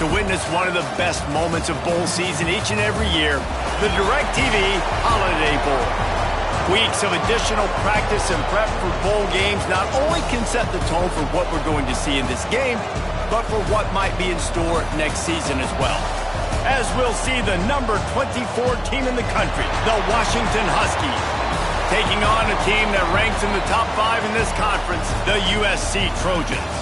to witness one of the best moments of bowl season each and every year, the DirecTV Holiday Bowl. Weeks of additional practice and prep for bowl games not only can set the tone for what we're going to see in this game, but for what might be in store next season as well. As we'll see the number 24 team in the country, the Washington Huskies, taking on a team that ranks in the top 5 in this conference, the USC Trojans.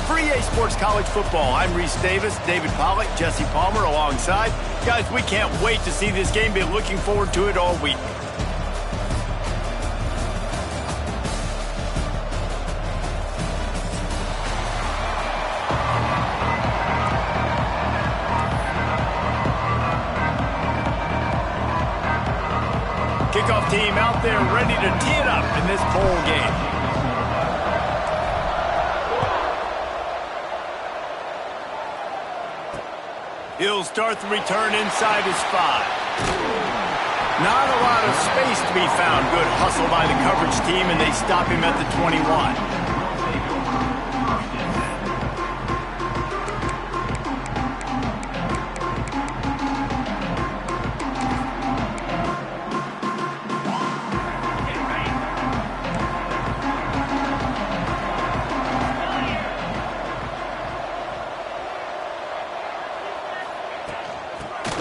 For EA Sports College Football, I'm Reese Davis, David Pollack, Jesse Palmer alongside. Guys, we can't wait to see this game. Been looking forward to it all week. Kickoff team out there ready to tee it up in this bowl game. He'll start the return inside his 5. Not a lot of space to be found. Good hustle by the coverage team, and they stop him at the 21.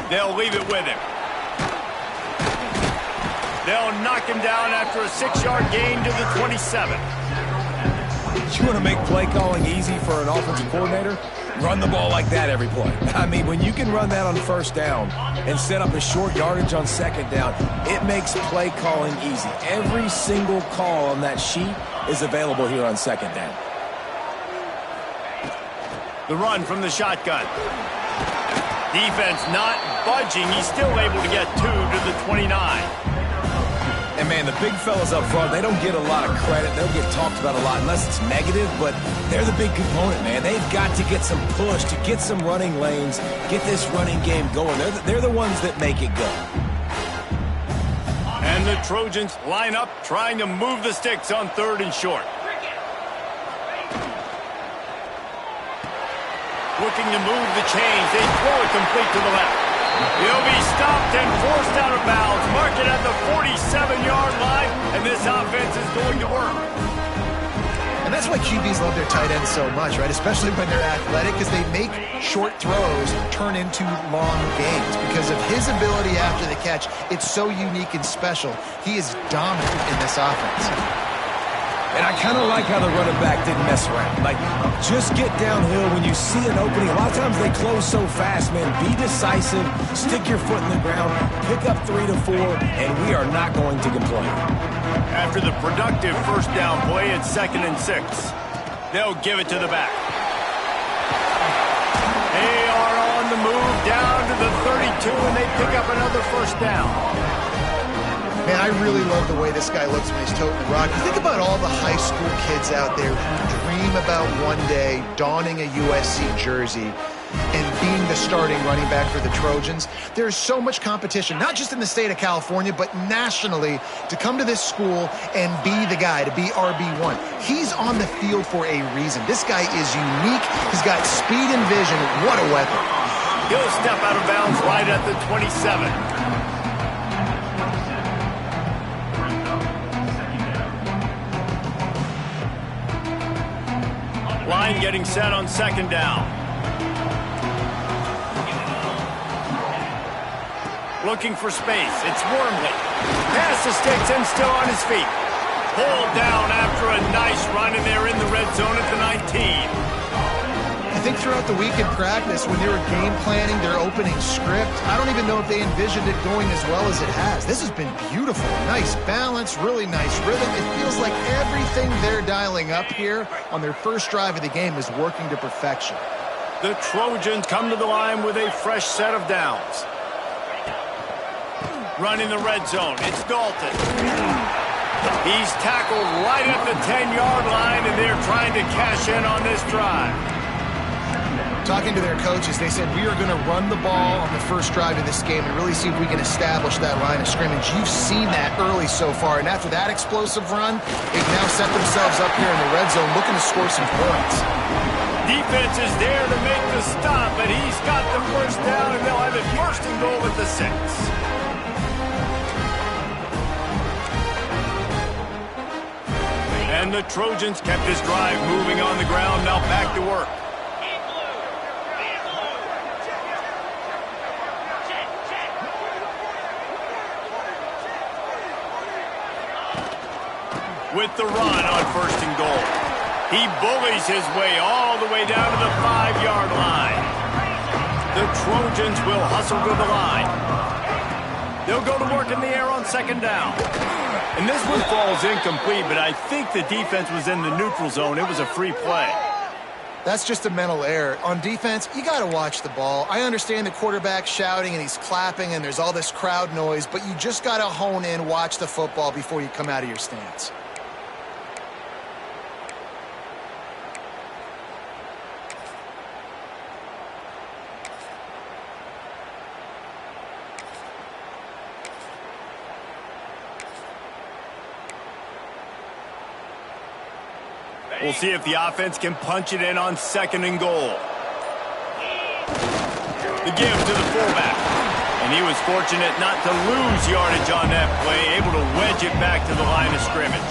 They'll leave it with him. They'll knock him down after a 6-yard gain to the 27. You want to make play calling easy for an offensive coordinator? Run the ball like that every play. I mean, when you can run that on first down and set up a short yardage on second down, it makes play calling easy. Every single call on that sheet is available here on second down. The run from the shotgun. Defense not budging. He's still able to get 2 to the 29. And, man, the big fellas up front, they don't get a lot of credit. They'll get talked about a lot unless it's negative, but they're the big component, man. They've got to get some push, to get some running lanes, get this running game going. They're the ones that make it go. And the Trojans line up, trying to move the sticks on 3rd and short. Looking to move the chains. They throw it complete to the left. He'll be stopped and forced out of bounds. Mark it at the 47-yard line, and this offense is going to work. And that's why QBs love their tight ends so much, right? Especially when they're athletic, because they make short throws turn into long gains. Because of his ability after the catch, it's so unique and special. He is dominant in this offense. And I kind of like how the running back didn't mess around. Like, just get downhill when you see an opening. A lot of times they close so fast, man. Be decisive, stick your foot in the ground, pick up 3 to 4, and we are not going to complain. After the productive first down play, it's 2nd and 6. They'll give it to the back. They are on the move down to the 32, and they pick up another first down. Man, I really love the way this guy looks when he's toting the rock. You think about all the high school kids out there who dream about one day donning a USC jersey and being the starting running back for the Trojans. There's so much competition, not just in the state of California, but nationally, to come to this school and be the guy, to be RB1. He's on the field for a reason. This guy is unique. He's got speed and vision. What a weapon. He'll step out of bounds right at the 27. Line getting set on 2nd down. Looking for space. It's Wormley. Pass the sticks and still on his feet. Pulled down after a nice run, and they're in the red zone at the 19. I think throughout the week in practice, when they were game planning their opening script, I don't even know if they envisioned it going as well as it has. This has been beautiful. Nice balance, really nice rhythm. It feels like everything they're dialing up here on their first drive of the game is working to perfection. The Trojans come to the line with a fresh set of downs. Running the red zone. It's Dalton. He's tackled right at the 10-yard line, and they're trying to cash in on this drive. Talking to their coaches, they said, we are going to run the ball on the first drive of this game and really see if we can establish that line of scrimmage. You've seen that early so far, and after that explosive run, they've now set themselves up here in the red zone looking to score some points. defense is there to make the stop, but he's got the first down, and they'll have it first and goal at the 6. And the Trojans kept this drive moving on the ground, now back to work. With the run on first and goal. He bullies his way all the way down to the 5-yard line. The Trojans will hustle to the line. They'll go to work in the air on second down. And this one falls incomplete, but I think the defense was in the neutral zone. It was a free play. That's just a mental error. On defense, you got to watch the ball. I understand the quarterback shouting and he's clapping and there's all this crowd noise, but you just got to hone in, watch the football before you come out of your stance. We'll see if the offense can punch it in on second and goal. The give to the fullback. And he was fortunate not to lose yardage on that play, able to wedge it back to the line of scrimmage.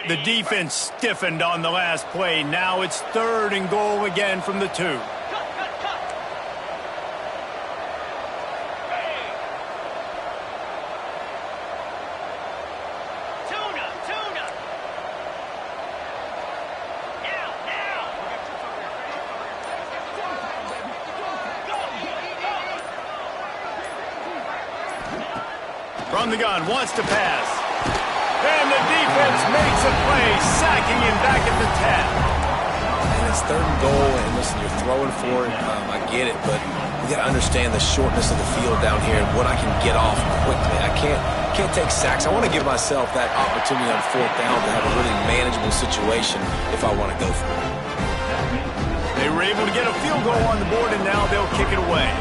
The defense stiffened on the last play. Now it's third and goal again from the 2. Tuna. Now. From the gun, wants to pass. And the defense makes a play, sacking him back at the 10. And it's third and goal, and listen, you're throwing for it. I get it, but you got to understand the shortness of the field down here and what I can get off quickly. I can't take sacks. I want to give myself that opportunity on fourth down to have a really manageable situation if I want to go for it. They were able to get a field goal on the board, and now they'll kick it away.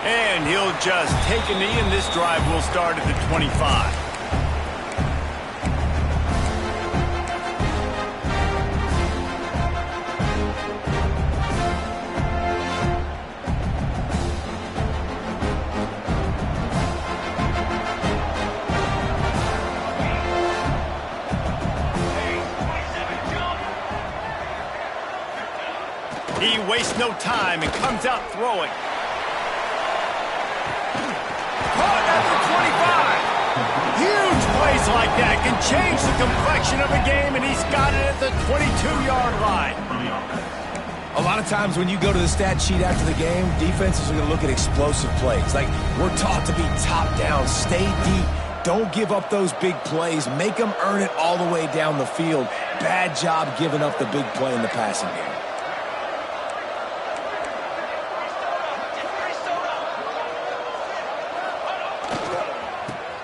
And he'll just take a knee, and this drive will start at the 25. He wastes no time and comes out throwing. Caught at the 25. Huge plays like that can change the complexion of a game, and he's got it at the 22-yard line. A lot of times when you go to the stat sheet after the game, defenses are going to look at explosive plays. Like, we're taught to be top down, stay deep. Don't give up those big plays. Make them earn it all the way down the field. Bad job giving up the big play in the passing game.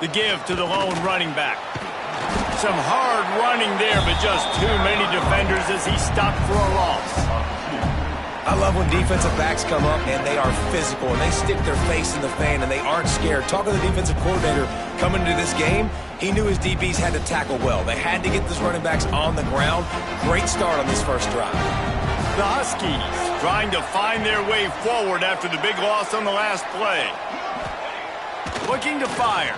The give to the lone running back. Some hard running there, but just too many defenders as he stopped for a loss. I love when defensive backs come up and they are physical and they stick their face in the fan and they aren't scared. Talking to the defensive coordinator coming into this game, he knew his DBs had to tackle well. They had to get these running backs on the ground. Great start on this first drive. The Huskies trying to find their way forward after the big loss on the last play. Looking to fire.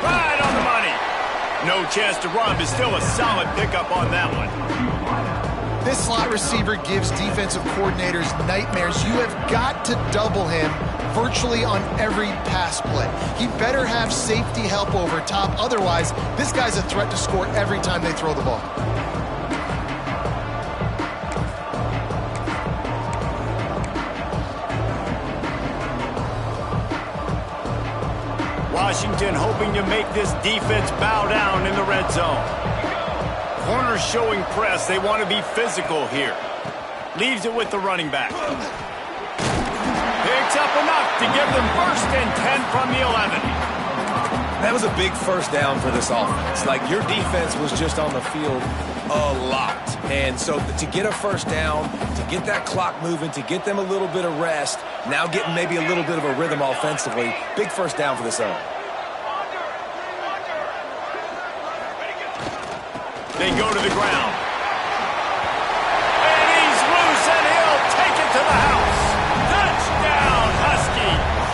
Right on the money. No chance to run, but still a solid pickup on that one. This slot receiver gives defensive coordinators nightmares. You have got to double him virtually on every pass play. He better have safety help over top. Otherwise, this guy's a threat to score every time they throw the ball. Washington hoping to make this defense bow down in the red zone. Corners showing press. They want to be physical here. Leaves it with the running back. Picks up enough to give them 1st and 10 from the 11. That was a big first down for this offense. Like, your defense was just on the field a lot. And so to get a first down, to get that clock moving, to get them a little bit of rest, now getting maybe a little bit of a rhythm offensively, big first down for this zone. They go to the ground. And he's loose, and he'll take it to the house. Touchdown, Huskies.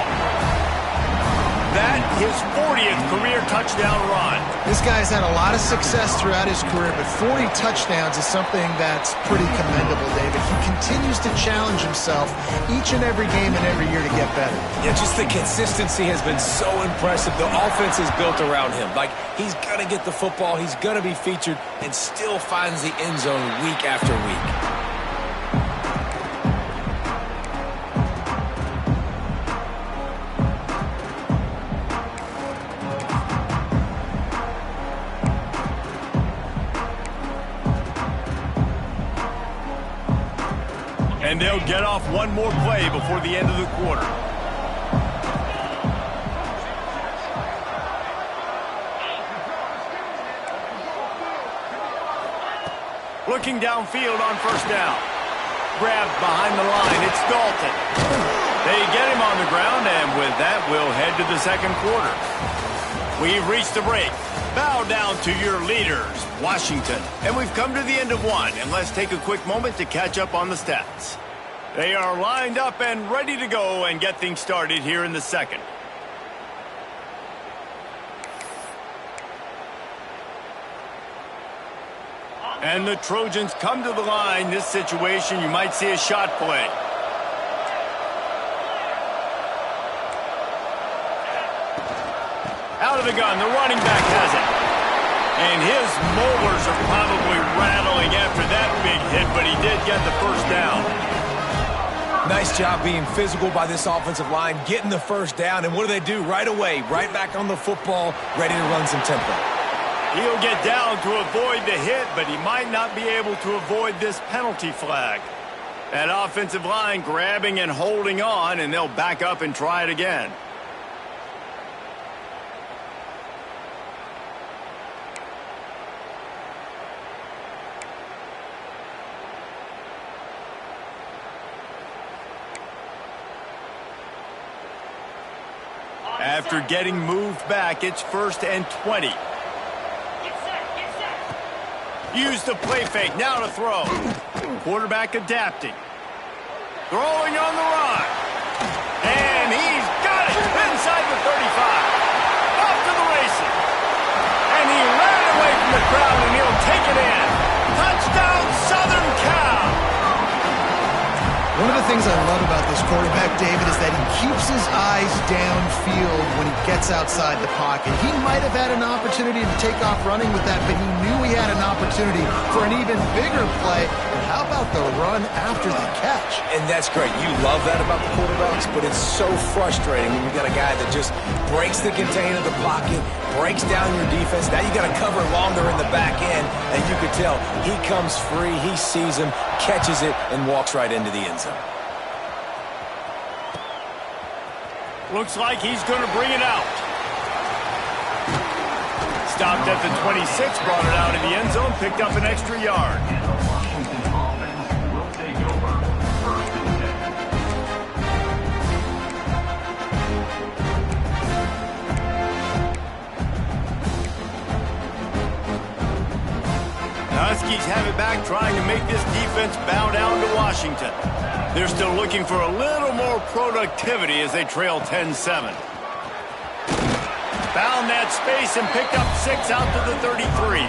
That his 40th career touchdown run. This guy's had a lot of success throughout his career, but 40 touchdowns is something that's pretty commendable, David. He continues to challenge himself each and every game and every year to get better. Yeah, just the consistency has been so impressive. The offense is built around him. Like, he's going to get the football, he's going to be featured, and still finds the end zone week after week. And they'll get off one more play before the end of the quarter. Looking downfield on 1st down. Grabbed behind the line. It's Dalton. They get him on the ground, and with that, we'll head to the 2nd quarter. We've reached the break. Bow down to your leaders, Washington. And we've come to the end of one, and let's take a quick moment to catch up on the stats. They are lined up and ready to go and get things started here in the 2nd. And the Trojans come to the line. This situation, you might see a shot play. Out of the gun, the running back has it. And his molars are probably rattling after that big hit, but he did get the 1st down. Nice job being physical by this offensive line, getting the 1st down, and what do? Right away, right back on the football, ready to run some tempo. He'll get down to avoid the hit, but he might not be able to avoid this penalty flag. That offensive line grabbing and holding on, and they'll back up and try it again. After getting moved back, it's 1st and 20. Use the play fake, now to throw. Quarterback adapting. Throwing on the run. And he's got it inside the 35. Off to the races. And he ran away from the crowd, and he'll take it in. Touchdown, Southern Cal. One of the things I love about this quarterback, David, is that he keeps his eyes downfield when he gets outside the pocket. He might have had an opportunity to take off running with that, but he knew he had an opportunity for an even bigger play. And how about the run after the catch? And that's great. You love that about the quarterbacks, but it's so frustrating when you got a guy that just breaks the contain of the pocket, breaks down your defense. Now you got to cover longer in the back end, and you could tell he comes free, he sees him, catches it, and walks right into the end zone. Looks like he's going to bring it out. Stopped at the 26, brought it out of the end zone, picked up an extra yard. The Huskies have it back, trying to make this defense bow down to Washington. They're still looking for a little more productivity as they trail 10-7. Found that space and picked up 6 out to the 33.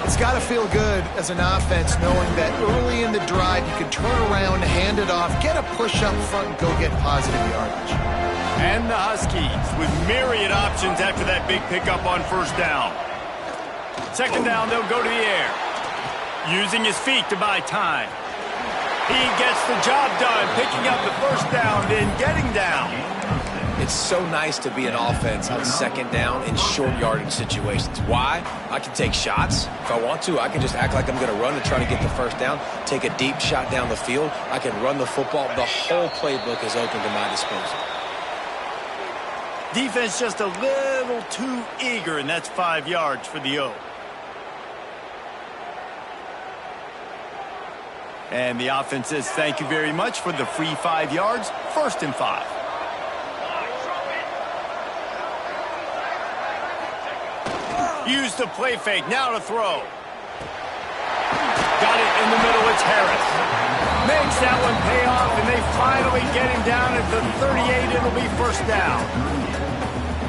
It's got to feel good as an offense knowing that early in the drive you can turn around, hand it off, get a push up front, and go get positive yardage. And the Huskies with myriad options after that big pickup on 1st down. 2nd down, they'll go to the air. Using his feet to buy time. He gets the job done, picking up the 1st down, then getting down. It's so nice to be an offense on second down in short yardage situations. Why? I can take shots. If I want to, I can just act like I'm going to run and try to get the first down, take a deep shot down the field. I can run the football. The whole playbook is open to my disposal. Defense just a little too eager, and that's 5 yards for the O. And the offense says thank you very much for the free 5 yards. 1st and 5. Use the play fake. Now to throw. Got it in the middle. It's Harris. Makes that one pay off, and they finally get him down at the 38. It'll be 1st down.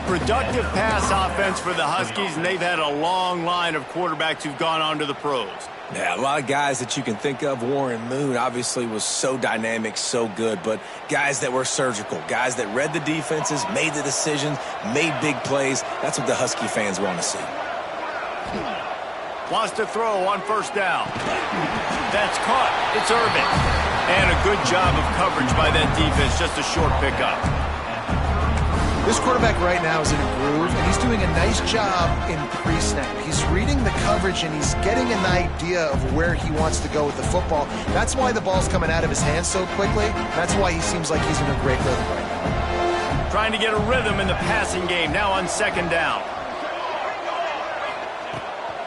Productive pass offense for the Huskies, and they've had a long line of quarterbacks who've gone on to the pros. Yeah, a lot of guys that you can think of. Warren Moon obviously was so dynamic, so good, but guys that were surgical, guys that read the defenses, made the decisions, made big plays. That's what the Husky fans want to see. Wants to throw on 1st down. That's caught. It's Irvin. And a good job of coverage by that defense. Just a short pickup. This quarterback right now is in a groove, and he's doing a nice job in pre-snap. He's reading the coverage, and he's getting an idea of where he wants to go with the football. That's why the ball's coming out of his hands so quickly. That's why he seems like he's in a great rhythm right now. Trying to get a rhythm in the passing game. Now on 2nd down.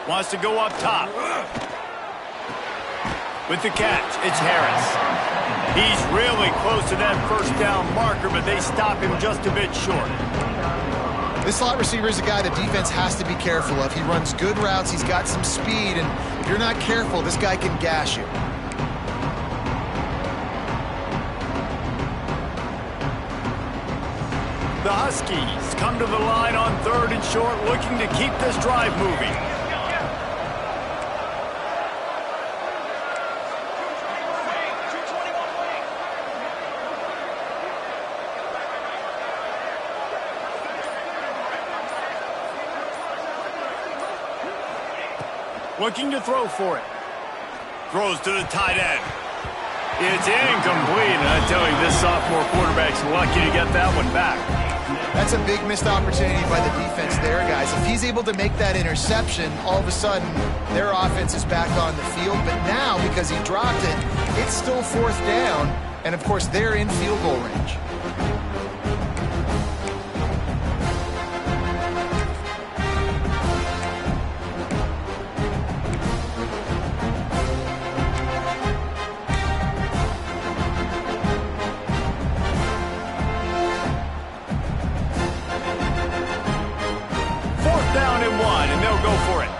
Wants to go up top. With the catch, it's Harris. He's really close to that 1st down marker, but they stop him just a bit short. This slot receiver is a guy the defense has to be careful of. He runs good routes, he's got some speed, and if you're not careful, this guy can gash you. The Huskies come to the line on 3rd and short, looking to keep this drive moving. Looking to throw for it. Throws to the tight end. It's incomplete, and I tell you, this sophomore quarterback's lucky to get that one back. That's a big missed opportunity by the defense there, guys. If he's able to make that interception, all of a sudden, their offense is back on the field. But now, because he dropped it, it's still 4th down, and of course, they're in field goal range. Down and 1, and they'll go for it.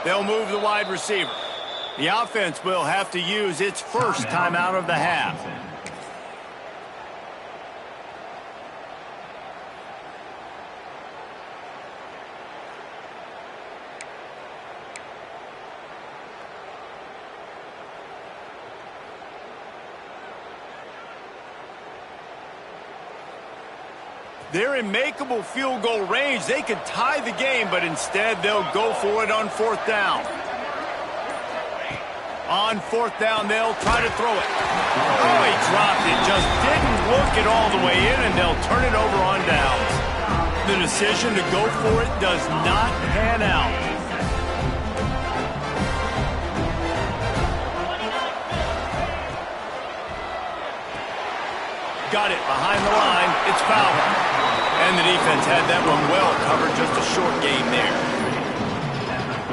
They'll move the wide receiver. The offense will have to use its 1st timeout of the half. They're in makeable field goal range. They could tie the game, but instead they'll go for it on 4th down. On 4th down, they'll try to throw it. Oh, he dropped it. Just didn't look it all the way in, and they'll turn it over on downs. The decision to go for it does not pan out. Got it behind the line. It's Fowler. And the defense had that one well covered. Just a short game there.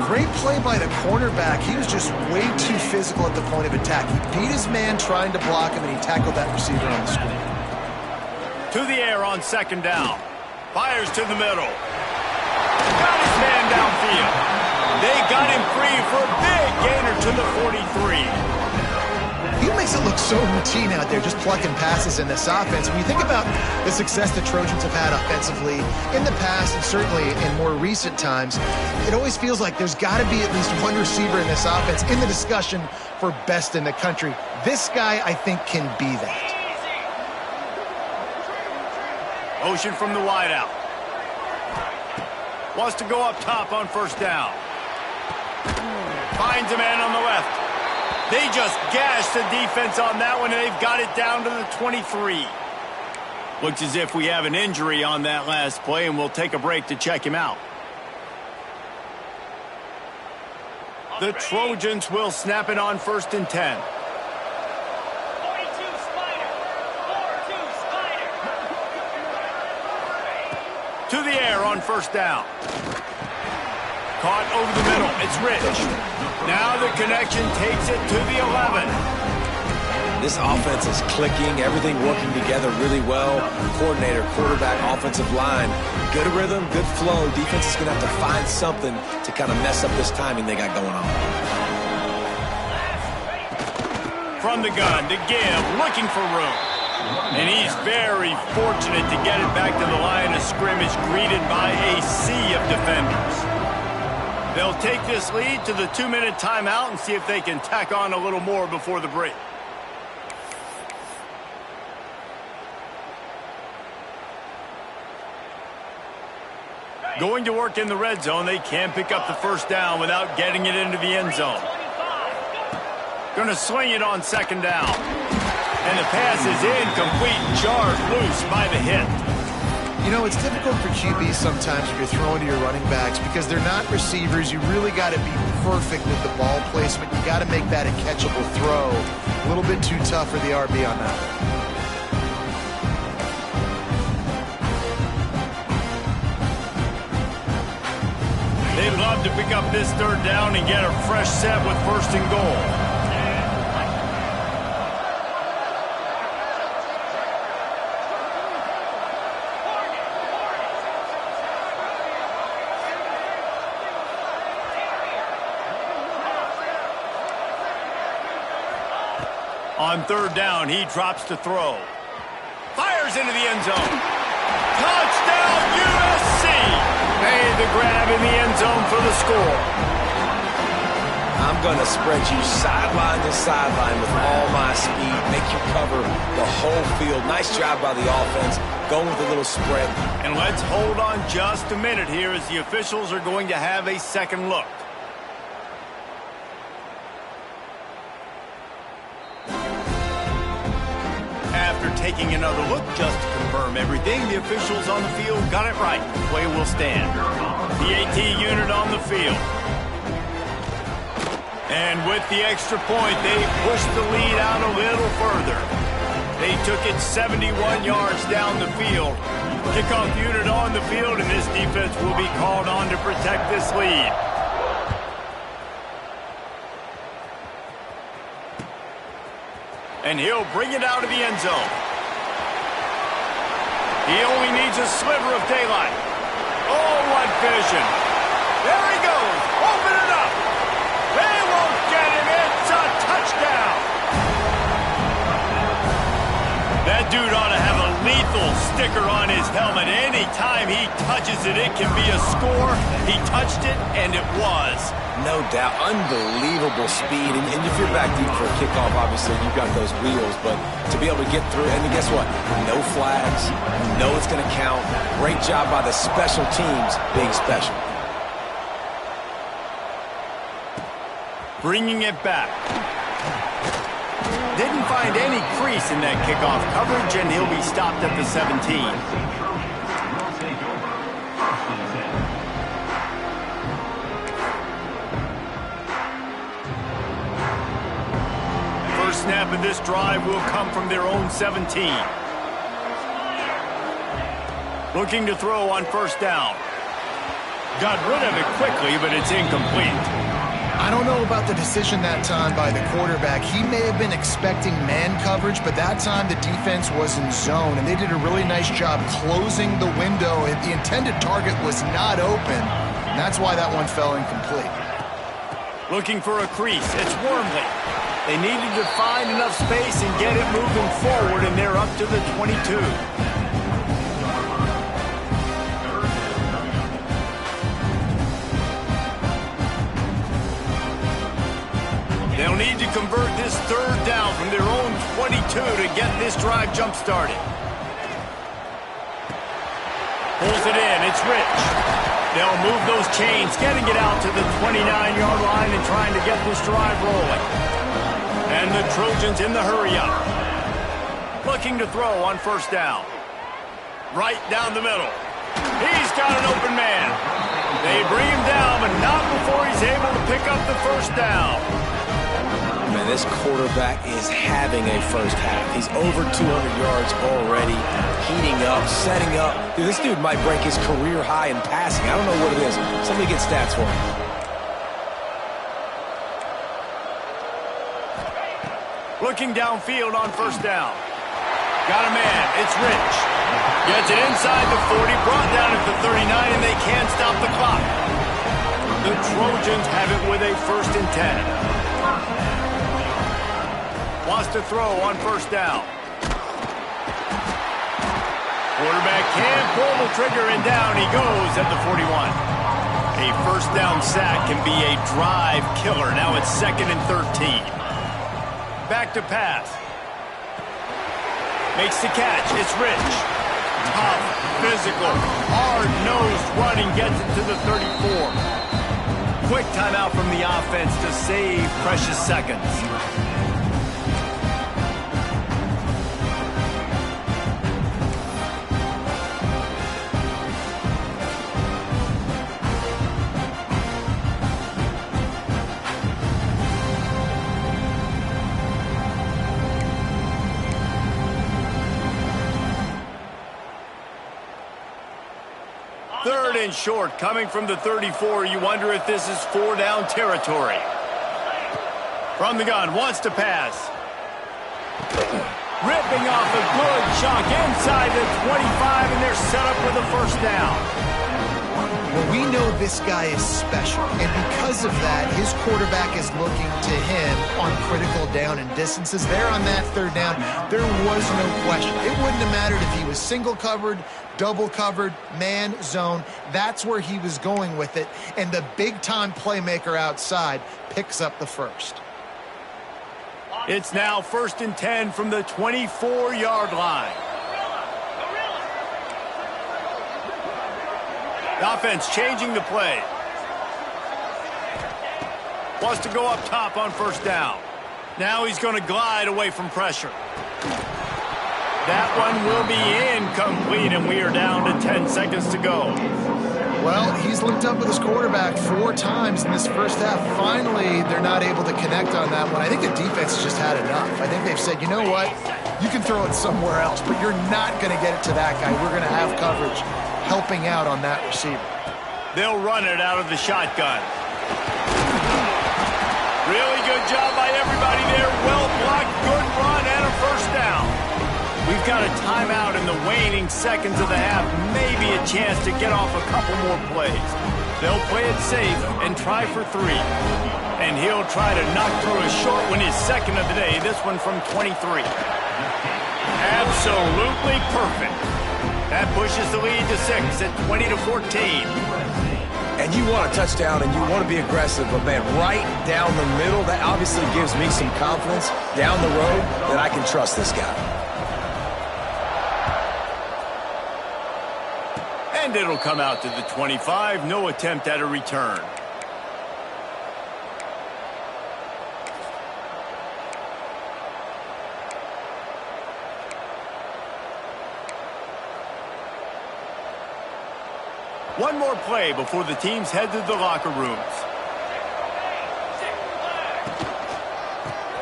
Great play by the cornerback. He was just way too physical at the point of attack. He beat his man trying to block him, and he tackled that receiver on the screen. To the air on 2nd down. Fires to the middle. Got his man downfield. They got him free for a big gainer to the 43. He makes it look so routine out there, just plucking passes in this offense. When you think about the success the Trojans have had offensively in the past, and certainly in more recent times, it always feels like there's got to be at least one receiver in this offense in the discussion for best in the country. This guy, I think, can be that. Motion from the wideout. Wants to go up top on 1st down. Finds a man on the left. They just gashed the defense on that one, and they've got it down to the 23. Looks as if we have an injury on that last play, and we'll take a break to check him out. The Trojans will snap it on 1st and 10. 42 Spider. 4-2 Spider. To the air on 1st down. Caught over the middle. It's Rich. Now the connection takes it to the 11. This offense is clicking, everything working together really well. Coordinator, quarterback, offensive line. Good rhythm, good flow. Defense is going to have to find something to kind of mess up this timing they got going on. From the gun to give, looking for room. And he's very fortunate to get it back to the line of scrimmage, greeted by a sea of defenders. They'll take this lead to the 2-minute timeout and see if they can tack on a little more before the break. Going to work in the red zone, they can pick up the 1st down without getting it into the end zone. Going to sling it on 2nd down. And the pass is incomplete, jarred loose by the hit. You know, it's difficult for QBs sometimes when you're throwing to your running backs because they're not receivers. You really got to be perfect with the ball placement. You got to make that a catchable throw. A little bit too tough for the RB on that one. They'd love to pick up this 3rd down and get a fresh set with 1st and goal. On 3rd down, he drops to throw. Fires into the end zone. Touchdown, USC! Made the grab in the end zone for the score. I'm going to spread you sideline to sideline with all my speed, make you cover the whole field. Nice job by the offense, going with a little spread. And let's hold on just a minute here as the officials are going to have a second look. After taking another look just to confirm everything, the officials on the field got it right. The play will stand. The AT unit on the field. And with the extra point, they pushed the lead out a little further. They took it 71 yards down the field. Kickoff unit on the field, and this defense will be called on to protect this lead. And he'll bring it out of the end zone. He only needs a sliver of daylight. Oh, what vision. There he goes. Open it up. They won't get him. It's a touchdown. That dude ought to have a lethal sticker on his helmet. Anytime he touches it, it can be a score. He touched it, and it was. No doubt. Unbelievable speed. And if you're back deep for a kickoff, obviously, you've got those wheels. But to be able to get through, and guess what? No flags. You know it's going to count. Great job by the special teams being special. Bringing it back. Didn't find any crease in that kickoff coverage, and he'll be stopped at the 17. First snap of this drive will come from their own 17. Looking to throw on 1st down. Got rid of it quickly, but it's incomplete. I don't know about the decision that time by the quarterback. He may have been expecting man coverage, but that time the defense was in zone, and they did a really nice job closing the window. The intended target was not open, and that's why that one fell incomplete. Looking for a crease. It's Wormley. They needed to find enough space and get it moving forward, and they're up to the 22. They'll need to convert this 3rd down from their own 22 to get this drive jump-started. Pulls it in. It's Rich. They'll move those chains, getting it out to the 29-yard line and trying to get this drive rolling. Trojans in the hurry up. Looking to throw on first down. Right down the middle. He's got an open man. They bring him down, but not before he's able to pick up the first down. Man, this quarterback is having a first half. He's over 200 yards already, heating up, setting up. Dude, this dude might break his career high in passing. I don't know what it is. Somebody get stats for him. Looking downfield on first down. Got a man. It's Rich. Gets it inside the 40, brought down at the 39, and they can't stop the clock. The Trojans have it with a 1st and 10. Wants to throw on first down. Quarterback can't pull the trigger, and down he goes at the 41. A first down sack can be a drive killer. Now it's 2nd and 13. Back to pass. Makes the catch. It's Rich. Tough, physical, hard-nosed running gets it to the 34. Quick timeout from the offense to save precious seconds. Third and short, coming from the 34. You wonder if this is 4-down territory. From the gun, wants to pass. Ripping off a good chunk inside the 25, and they're set up with a first down. Well, we know this guy is special, and because of that, his quarterback is looking to him on critical down and distances. There on that 3rd down, there was no question. It wouldn't have mattered if he was single covered, double covered, man, zone. That's where he was going with it, and the big-time playmaker outside picks up the first. It's now 1st and 10 from the 24-yard line. The offense changing the play. Wants to go up top on first down. Now he's going to glide away from pressure. That one will be incomplete, and we are down to 10 seconds to go. Well, he's linked up with his quarterback 4 times in this first half. Finally, they're not able to connect on that one. I think the defense just had enough. I think they've said, you know what? You can throw it somewhere else, but you're not going to get it to that guy. We're going to have coverage helping out on that receiver. They'll run it out of the shotgun. Really good job by everybody there. Well blocked, good run, and a first down. We've got a timeout in the waning seconds of the half. Maybe a chance to get off a couple more plays. They'll play it safe and try for 3. And he'll try to knock through a short one, his 2nd of the day. This one from 23. Absolutely perfect. That pushes the lead to 6 at 20-14. And you want a touchdown and you want to be aggressive, but man, right down the middle, that obviously gives me some confidence down the road that I can trust this guy. And it'll come out to the 25. No attempt at a return. One more play before the teams head to the locker rooms.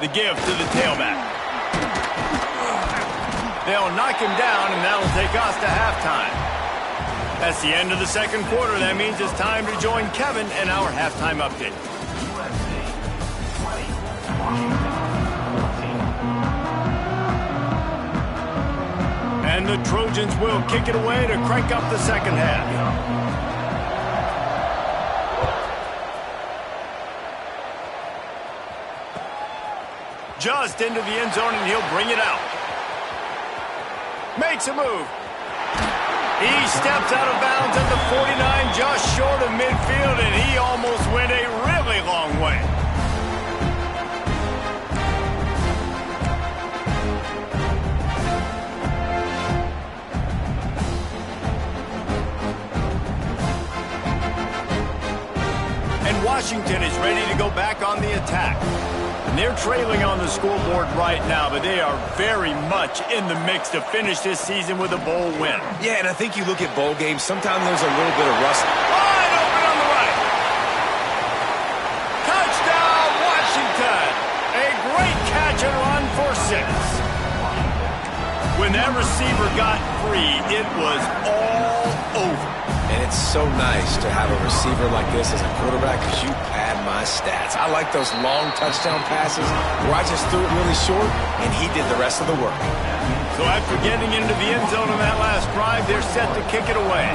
The give to the tailback. They'll knock him down, and that'll take us to halftime. That's the end of the 2nd quarter. That means it's time to join Kevin in our halftime update. And the Trojans will kick it away to crank up the 2nd half. Just into the end zone, and he'll bring it out. Makes a move. He steps out of bounds at the 49, just short of midfield, and he almost went a really long way. And Washington is ready to go back on the attack. they're trailing on the scoreboard right now, but they are very much in the mix to finish this season with a bowl win. Yeah, and I think you look at bowl games, sometimes there's a little bit of rust. Wide open on the right. Touchdown, Washington. A great catch and run for 6. When that receiver got free, it was all over. And it's so nice to have a receiver like this as a quarterback because you pad my stats. I like those long touchdown passes where I just threw it really short and he did the rest of the work. So after getting into the end zone on that last drive, they're set to kick it away.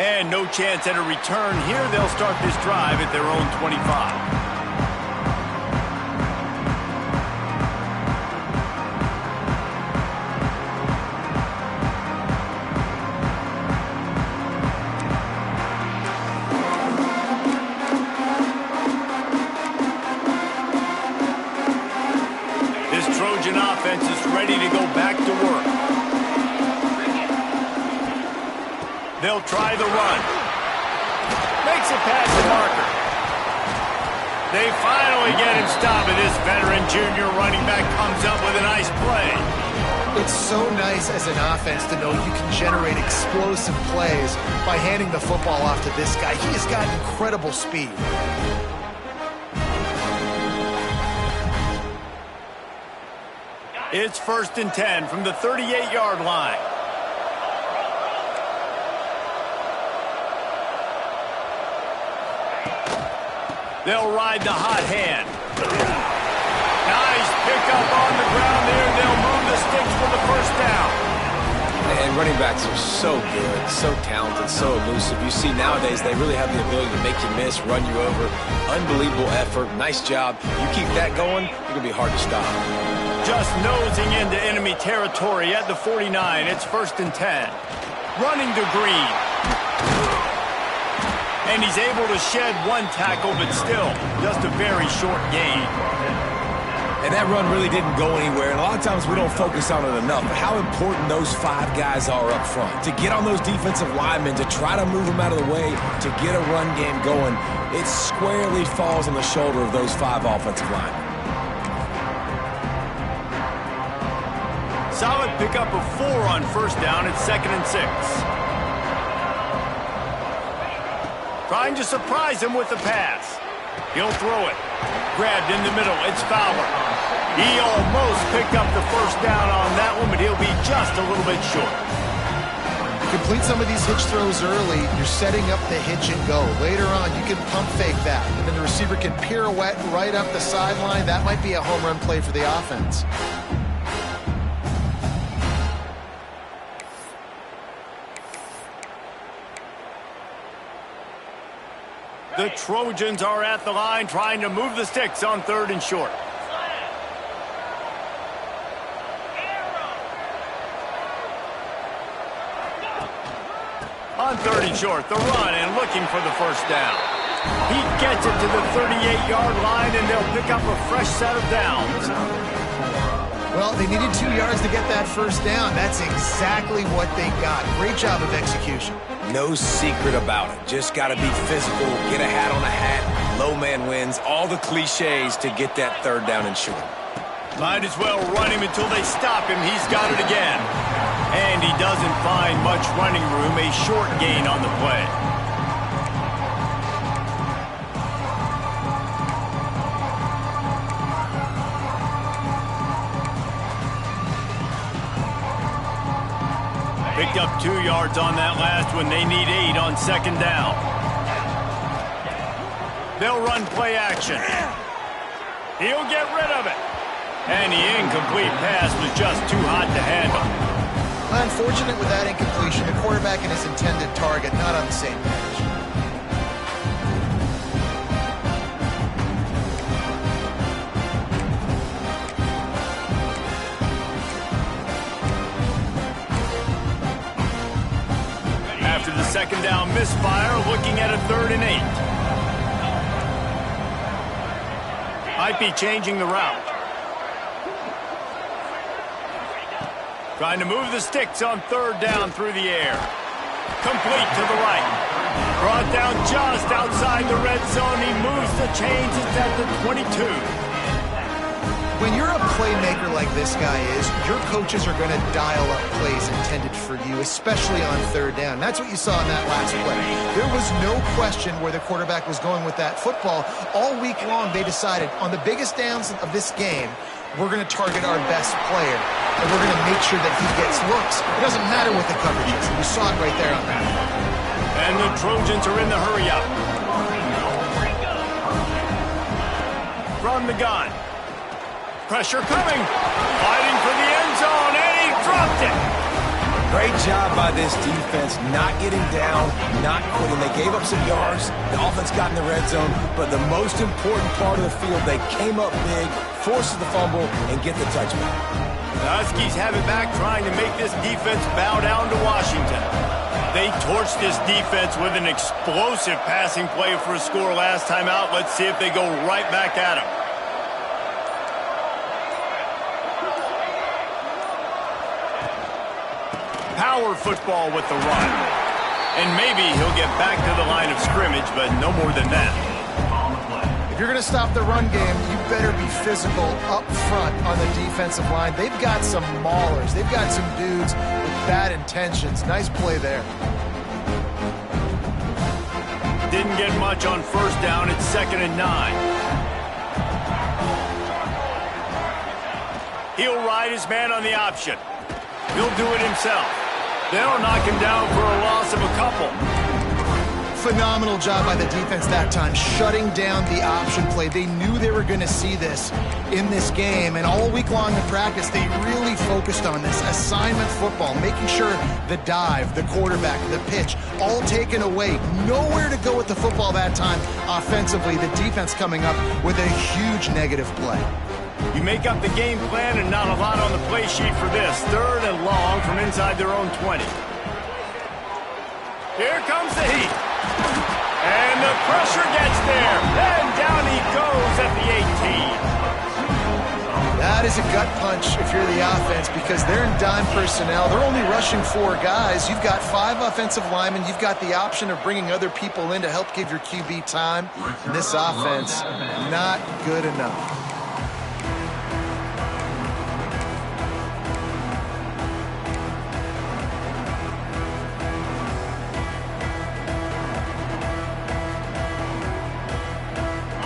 And no chance at a return here. They'll start this drive at their own 25. Offense is ready to go back to work. They'll try the run. Makes it past the marker. They finally get him stopped, and this veteran junior running back comes up with a nice play. It's so nice as an offense to know you can generate explosive plays by handing the football off to this guy. He has got incredible speed. It's 1st and 10 from the 38-yard line. They'll ride the hot hand. Nice pickup on the ground there. They'll move the sticks for the 1st down. And running backs are so good, so talented, so elusive. You see nowadays they really have the ability to make you miss, run you over. Unbelievable effort. Nice job. You keep that going, you're going to be hard to stop. Just nosing into enemy territory at the 49. It's 1st and 10. Running to Green. And he's able to shed one tackle, but still just a very short gain. And that run really didn't go anywhere. And a lot of times we don't focus on it enough. But how important those 5 guys are up front. To get on those defensive linemen, to try to move them out of the way, to get a run game going, it squarely falls on the shoulder of those 5 offensive linemen. Solid pickup of 4 on 1st down. It's 2nd and 6. Trying to surprise him with the pass. He'll throw it. Grabbed in the middle. It's Fowler. He almost picked up the 1st down on that one, but he'll be just a little bit short. Complete some of these hitch throws early. You're setting up the hitch and go. Later on, you can pump fake that, and then the receiver can pirouette right up the sideline. That might be a home run play for the offense. The Trojans are at the line trying to move the sticks on 3rd and short. On 3rd and short, the run and looking for the 1st down. He gets it to the 38-yard line, and they'll pick up a fresh set of downs. Well, they needed 2 yards to get that 1st down. That's exactly what they got. Great job of execution. No secret about it. Just got to be physical, get a hat on a hat, low man wins, all the cliches to get that 3rd down and short. Might as well run him until they stop him. He's got it again. And he doesn't find much running room. A short gain on the play. Picked up 2 yards on that last one. They need 8 on 2nd down. They'll run play action. He'll get rid of it. And the incomplete pass was just too hot to handle. Unfortunate with that incompletion. The quarterback and his intended target not on the same page. After the 2nd down misfire, looking at a 3rd and 8. Might be changing the route. Trying to move the sticks on 3rd down through the air. Complete to the right. Brought down just outside the red zone. He moves the chains. It's at the 22. When you're a playmaker like this guy is, your coaches are going to dial up plays intended for you, especially on third down. That's what you saw in that last play. There was no question where the quarterback was going with that football. All week long, they decided on the biggest downs of this game, we're going to target our best player, and we're going to make sure that he gets looks. It doesn't matter what the coverage is. You saw it right there on that. And the Trojans are in the hurry-up. From the gun. Pressure coming. Fighting for the end zone, and he dropped it. Great job by this defense, not getting down, not quitting. They gave up some yards. The offense got in the red zone, but the most important part of the field, they came up big, forced the fumble, and get the touchback. The Huskies have it back, trying to make this defense bow down to Washington. They torched this defense with an explosive passing play for a score last time out. Let's see if they go right back at him. Power football with the run. And maybe he'll get back to the line of scrimmage, but no more than that. If you're going to stop the run game, you better be physical up front on the defensive line. They've got some maulers. They've got some dudes with bad intentions. Nice play there. Didn't get much on first down. It's 2nd and 9. He'll ride his man on the option. He'll do it himself. They'll knock him down for a loss of a couple. Phenomenal job by the defense that time, shutting down the option play. They knew they were going to see this in this game, and all week long in practice, they really focused on this assignment football, making sure the dive, the quarterback, the pitch, all taken away. Nowhere to go with the football that time offensively. The defense coming up with a huge negative play. You make up the game plan and not a lot on the play sheet for this. 3rd and long from inside their own 20. Here comes the heat. And the pressure gets there. And down he goes at the 18. That is a gut punch if you're the offense, because they're in dime personnel. They're only rushing 4 guys. You've got 5 offensive linemen. You've got the option of bringing other people in to help give your QB time. And this offense, not good enough.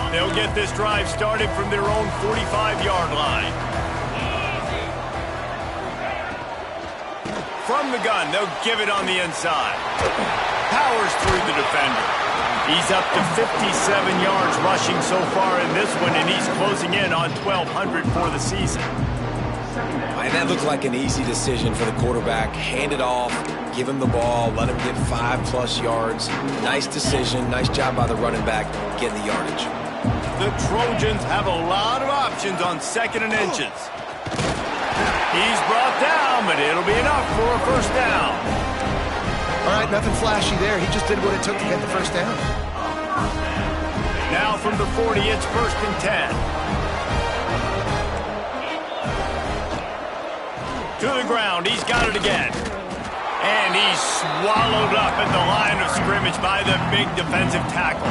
They'll get this drive started from their own 45-yard line. From the gun, they'll give it on the inside. Powers through the defender. He's up to 57 yards rushing so far in this one, and he's closing in on 1,200 for the season. And that looked like an easy decision for the quarterback. Hand it off, give him the ball, let him get 5+ yards. Nice decision, nice job by the running back getting the yardage. The Trojans have a lot of options on 2nd and inches. He's brought down, but it'll be enough for a first down. All right, nothing flashy there. He just did what it took to get the first down. Now from the 40, it's 1st and 10. To the ground, he's got it again. And he's swallowed up at the line of scrimmage by the big defensive tackle.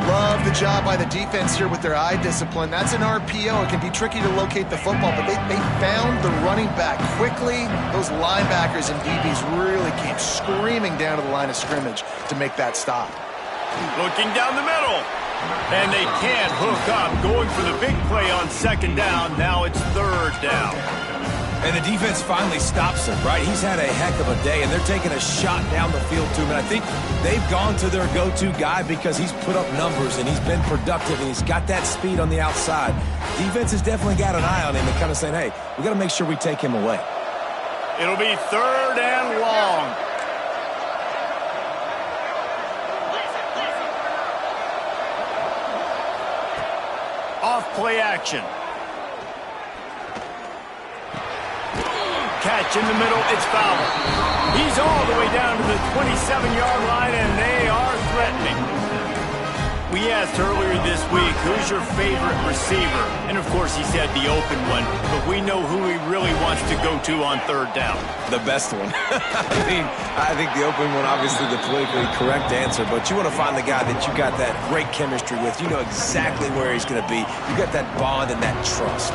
Love the job by the defense here with their eye discipline. That's an RPO. It can be tricky to locate the football, but they found the running back quickly. Those linebackers and DBs really came screaming down to the line of scrimmage to make that stop. Looking down the middle. And they can't hook up. Going for the big play on 2nd down. Now it's 3rd down. And the defense finally stops him, right? He's had a heck of a day, and they're taking a shot down the field to him. And I think they've gone to their go-to guy because he's put up numbers, and he's been productive, and he's got that speed on the outside. Defense has definitely got an eye on him and kind of saying, hey, we got to make sure we take him away. It'll be 3rd and long. Off play action. Catch in the middle, it's foul. He's all the way down to the 27-yard line, and they are threatening. We asked earlier this week, who's your favorite receiver? And of course, he said the open one, but we know who he really wants to go to on third down. The best one. I think the open one, obviously the politically correct answer, but you want to find the guy that you got that great chemistry with. You know exactly where he's going to be. You got that bond and that trust.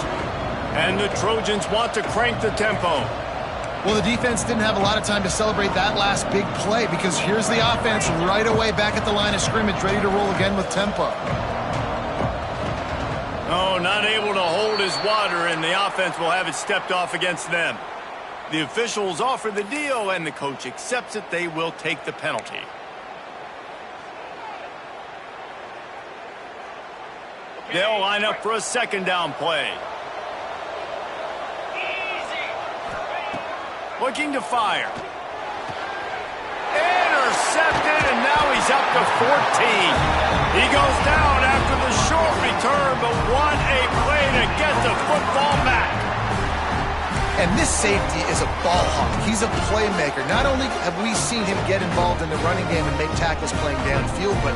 And the Trojans want to crank the tempo. Well, the defense didn't have a lot of time to celebrate that last big play because here's the offense right away back at the line of scrimmage, ready to roll again with tempo. Oh, not able to hold his water, and the offense will have it stepped off against them. The officials offer the deal, and the coach accepts it. They will take the penalty. They'll line up for a second down play. Looking to fire. Intercepted, and now he's up to 14. He goes down after the short return, but what a play to get the football back. And this safety is a ball hawk. He's a playmaker. Not only have we seen him get involved in the running game and make tackles playing downfield, but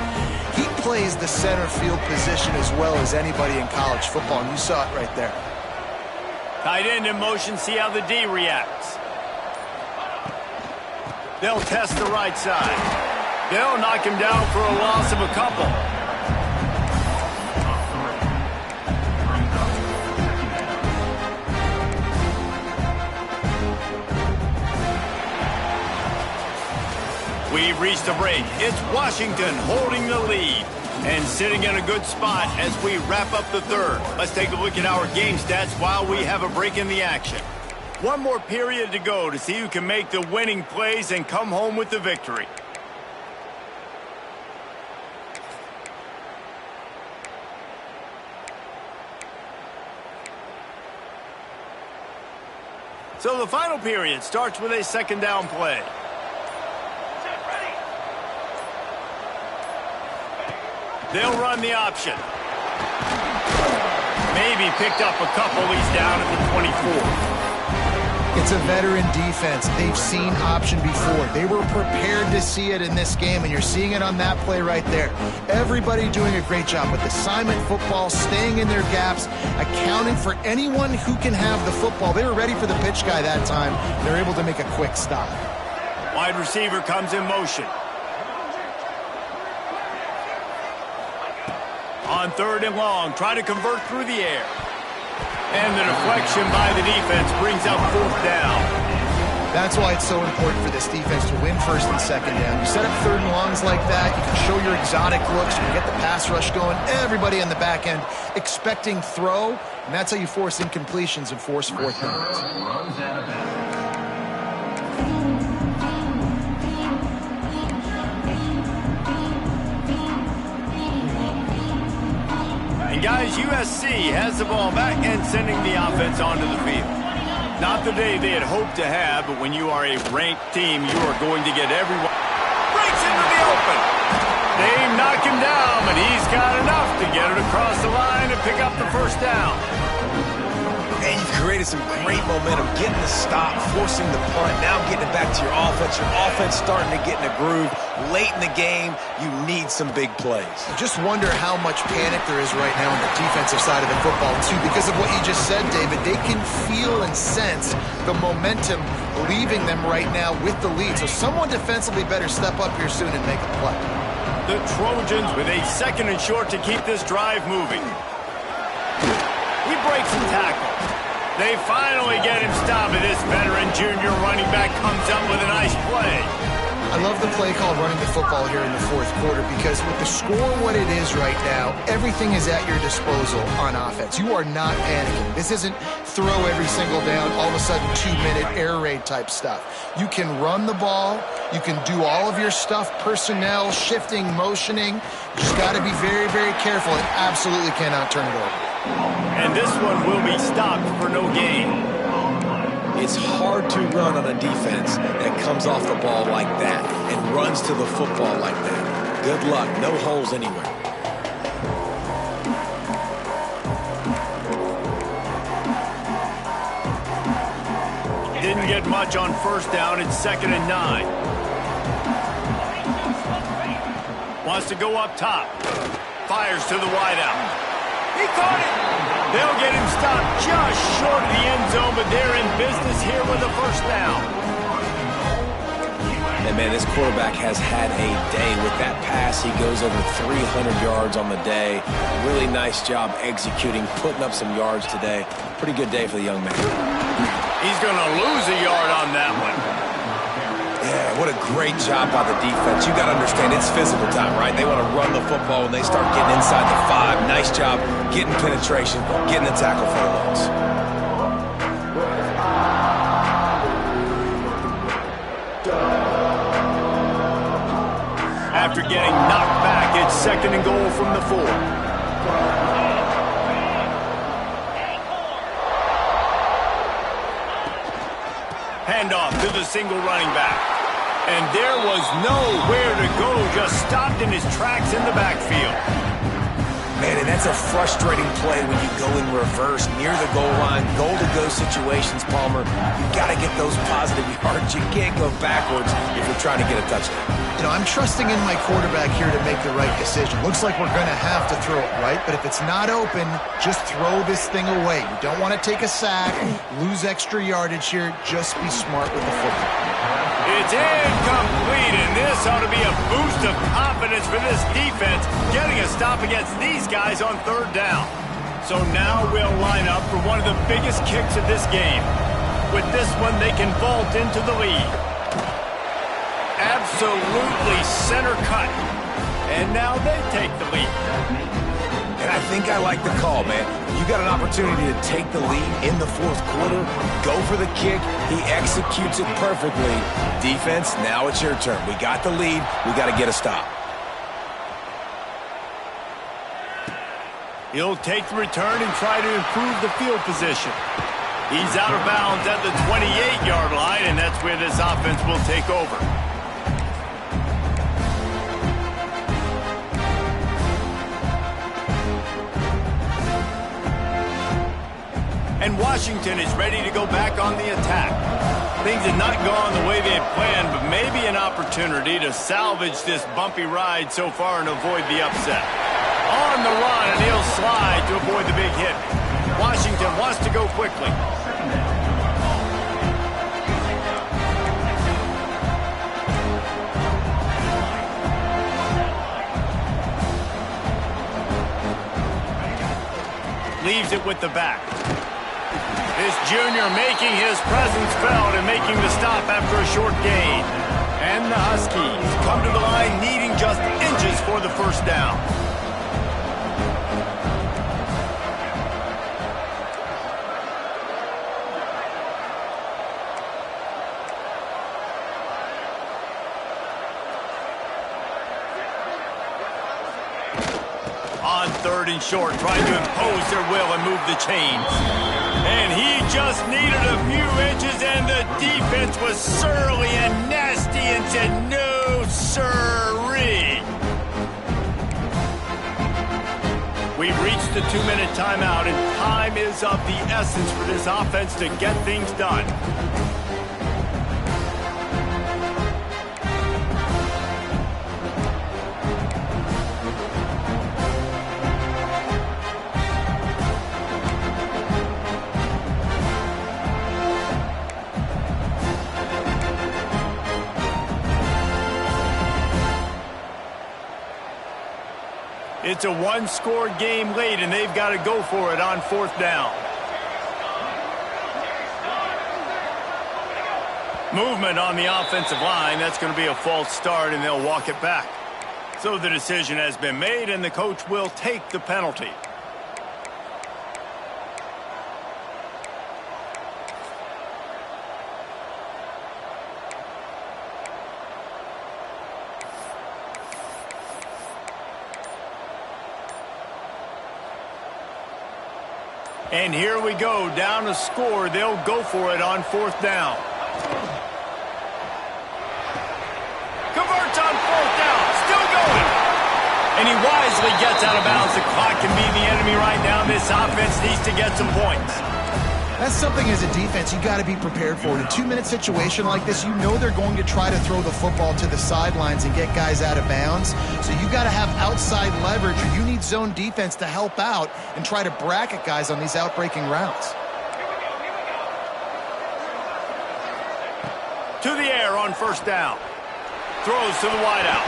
he plays the center field position as well as anybody in college football, and you saw it right there. Tight end in motion, see how the D reacts. They'll test the right side. They'll knock him down for a loss of a couple. We've reached a break. It's Washington holding the lead and sitting in a good spot as we wrap up the third. Let's take a look at our game stats while we have a break in the action. One more period to go to see who can make the winning plays and come home with the victory. So the final period starts with a second down play. They'll run the option. Maybe picked up a couple. He's down at the 24. It's a veteran defense. They've seen option before. They were prepared to see it in this game, and you're seeing it on that play right there. Everybody doing a great job with assignment football, staying in their gaps, accounting for anyone who can have the football. They were ready for the pitch guy that time. They're able to make a quick stop. Wide receiver comes in motion. On third and long, try to convert through the air. And the deflection by the defense brings up fourth down. That's why it's so important for this defense to win first and second down. You set up third and longs like that, you can show your exotic looks, you can get the pass rush going, everybody in the back end expecting throw, and that's how you force incompletions and force fourth downs. Guys, USC has the ball back and sending the offense onto the field. Not the day they had hoped to have, but when you are a ranked team, you are going to get everyone. Breaks into the open. They knock him down, but he's got enough to get it across the line and pick up the first down. And you've created some great momentum, getting the stop, forcing the punt, now getting it back to your offense. Your offense starting to get in a groove. Late in the game, you need some big plays. Just wonder how much panic there is right now on the defensive side of the football, too, because of what you just said, David. They can feel and sense the momentum leaving them right now with the lead. So someone defensively better step up here soon and make a play. The Trojans with a second and short to keep this drive moving. He breaks the tackle. They finally get him stopped, and this veteran junior running back comes up with a nice play. I love the play call running the football here in the fourth quarter because with the score what it is right now, everything is at your disposal on offense. You are not panicking. This isn't throw every single down, all of a sudden 2-minute air raid type stuff. You can run the ball. You can do all of your stuff, personnel, shifting, motioning. You just got to be very, very careful and absolutely cannot turn it over. And this one will be stopped for no gain. It's hard to run on a defense that comes off the ball like that and runs to the football like that. Good luck. No holes anywhere. Didn't get much on first down. It's 2nd and 9. Wants to go up top. Fires to the wideout. He caught it. They'll get him stopped just short of the end zone, but they're in business here with a first down. And, man, this quarterback has had a day. With that pass, he goes over 300 yards on the day. Really nice job executing, putting up some yards today. Pretty good day for the young man. He's going to lose a yard on that one. Yeah, what a great job by the defense. You got to understand, it's physical time, right? They want to run the football when they start getting inside the 5. Nice job getting penetration, getting the tackle for the loss. After getting knocked back, it's 2nd and goal from the 4. Handoff to the single running back. And there was nowhere to go, just stopped in his tracks in the backfield. Man, and that's a frustrating play when you go in reverse near the goal line, goal-to-go situations, Palmer. You got to get those positive yards. You can't go backwards if you're trying to get a touchdown. You know, I'm trusting in my quarterback here to make the right decision. Looks like we're going to have to throw it, right? But if it's not open, just throw this thing away. You don't want to take a sack, lose extra yardage here. Just be smart with the football. It's incomplete, and this ought to be a boost of confidence for this defense, getting a stop against these guys on 3rd down. So now we'll line up for one of the biggest kicks of this game. With this one, they can vault into the lead. Absolutely center cut. And now they take the lead. And I think I like the call, man. You got an opportunity to take the lead in the 4th quarter. Go for the kick. He executes it perfectly. Defense, now it's your turn. We got the lead. We got to get a stop. He'll take the return and try to improve the field position. He's out of bounds at the 28-yard line, and that's where this offense will take over. And Washington is ready to go back on the attack. Things have not gone the way they had planned, but maybe an opportunity to salvage this bumpy ride so far and avoid the upset. On the run, and he'll slide to avoid the big hit. Washington wants to go quickly. Leaves it with the back. This junior making his presence felt and making the stop after a short gain. And the Huskies come to the line needing just inches for the first down. On 3rd and short, trying to impose their will and move the chains. And he just needed a few inches, and the defense was surly and nasty and said, no, sirree. We've reached the 2-minute timeout, and time is of the essence for this offense to get things done. It's a 1-score game late, and they've got to go for it on 4th down. Movement on the offensive line. That's going to be a false start, and they'll walk it back. So the decision has been made, and the coach will take the penalty. And here we go, down a score. They'll go for it on 4th down. Converts on 4th down, still going. And he wisely gets out of bounds. The clock can be the enemy right now. This offense needs to get some points. That's something as a defense you got to be prepared for. In a 2-minute situation like this, you know they're going to try to throw the football to the sidelines and get guys out of bounds. So you got to have outside leverage, or you need zone defense to help out and try to bracket guys on these outbreaking routes. To the air on first down. Throws to the wideout.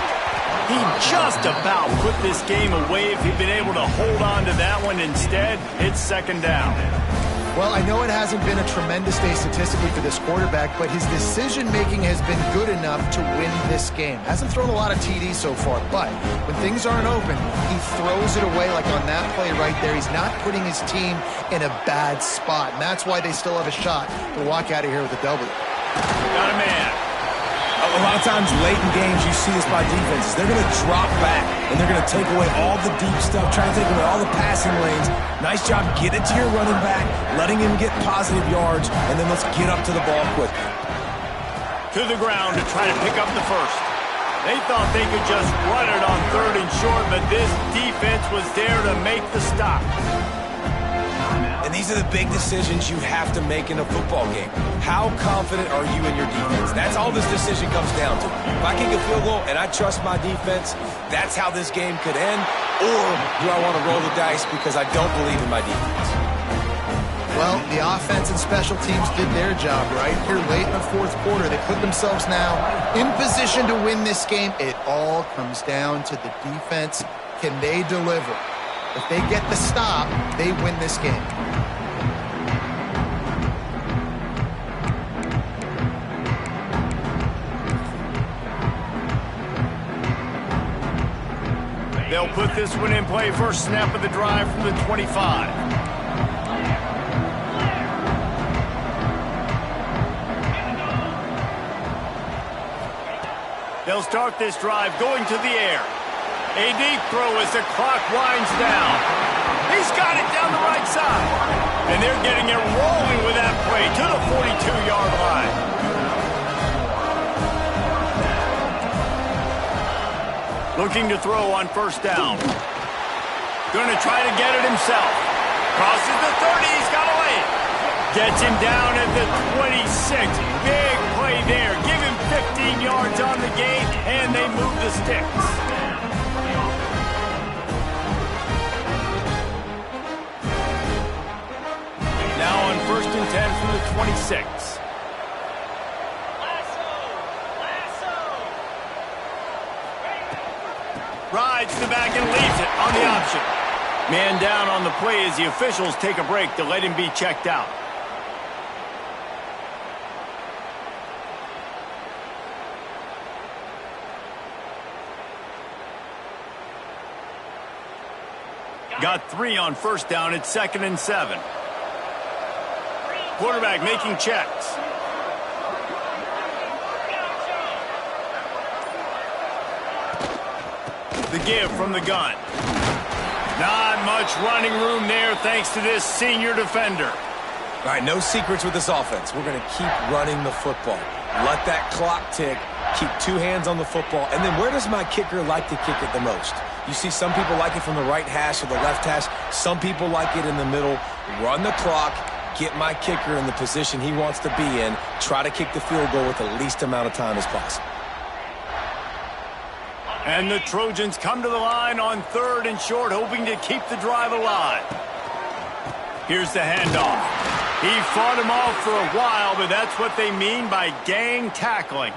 He just about put this game away if he'd been able to hold on to that one. Instead, it's second down. Well, I know it hasn't been a tremendous day statistically for this quarterback, but his decision-making has been good enough to win this game. Hasn't thrown a lot of TDs so far, but when things aren't open, he throws it away like on that play right there. He's not putting his team in a bad spot, and that's why they still have a shot to walk out of here with a W. Got a man. A lot of times late in games, you see this by defenses. They're going to drop back, and they're going to take away all the deep stuff, try to take away all the passing lanes. Nice job getting it to your running back, letting him get positive yards, and then let's get up to the ball quick. To the ground to try to pick up the first. They thought they could just run it on third and short, but this defense was there to make the stop. And these are the big decisions you have to make in a football game. How confident are you in your defense? That's all this decision comes down to. If I kick a field goal and I trust my defense, that's how this game could end. Or do I want to roll the dice because I don't believe in my defense? Well, the offense and special teams did their job right here late in the fourth quarter. They put themselves now in position to win this game. It all comes down to the defense. Can they deliver? If they get the stop, they win this game. They'll put this one in play. First snap of the drive from the 25. They'll start this drive going to the air. A deep throw as the clock winds down. He's got it down the right side. And they're getting it rolling with that play to the 42-yard line. Looking to throw on first down. Going to try to get it himself. Crosses the 30. He's got to lay it. Gets him down at the 26. Big play there. Give him 15 yards on the game, and they move the sticks. Now on first and 10 from the 26. Rides to the back and leaves it on the option. Man down on the play as the officials take a break to let him be checked out. Got 3 on first down. It's second and 7. Quarterback making checks. The give from the gun. Not much running room there thanks to this senior defender. All right, no secrets with this offense. We're going to keep running the football. Let that clock tick. Keep 2 hands on the football. And then where does my kicker like to kick it the most? You see some people like it from the right hash or the left hash. Some people like it in the middle. Run the clock. Get my kicker in the position he wants to be in. Try to kick the field goal with the least amount of time as possible. And the Trojans come to the line on third and short, hoping to keep the drive alive. Here's the handoff. He fought him off for a while, but that's what they mean by gang tackling.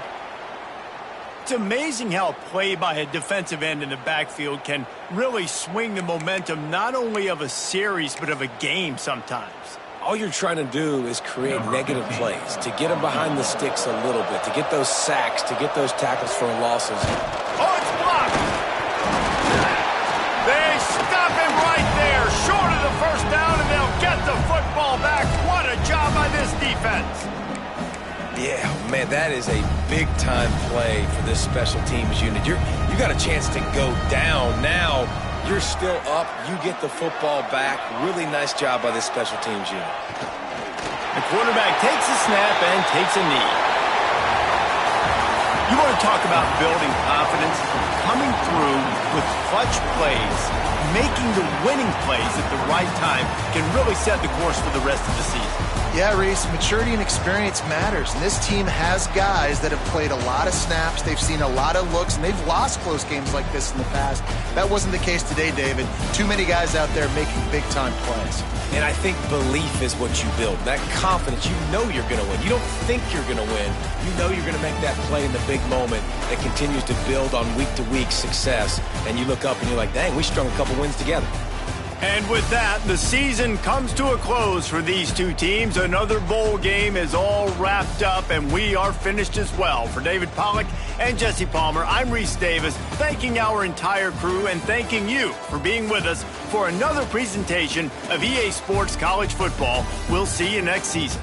It's amazing how play by a defensive end in the backfield can really swing the momentum not only of a series, but of a game sometimes. All you're trying to do is create negative plays, to get them behind the sticks a little bit, to get those sacks, to get those tackles for losses. Oh, it's blocked! They stop him right there, short of the first down, and they'll get the football back. What a job by this defense. Yeah, man, that is a big-time play for this special teams unit. You got a chance to go down. Now you're still up. You get the football back. Really nice job by this special teams unit. The quarterback takes a snap and takes a knee. You want to talk about building confidence? Coming through with clutch plays, making the winning plays at the right time can really set the course for the rest of the season. Yeah, Reese, maturity and experience matters. And this team has guys that have played a lot of snaps. They've seen a lot of looks, and they've lost close games like this in the past. That wasn't the case today, David. Too many guys out there making big-time plays. And I think belief is what you build. That confidence, you know you're going to win. You don't think you're going to win. You know you're going to make that play in the big moment that continues to build on week-to-week success. And you look up and you're like, dang, we strung a couple wins together. And with that, the season comes to a close for these two teams. Another bowl game is all wrapped up, and we are finished as well. For David Pollack and Jesse Palmer, I'm Reese Davis, thanking our entire crew and thanking you for being with us for another presentation of EA Sports College Football. We'll see you next season.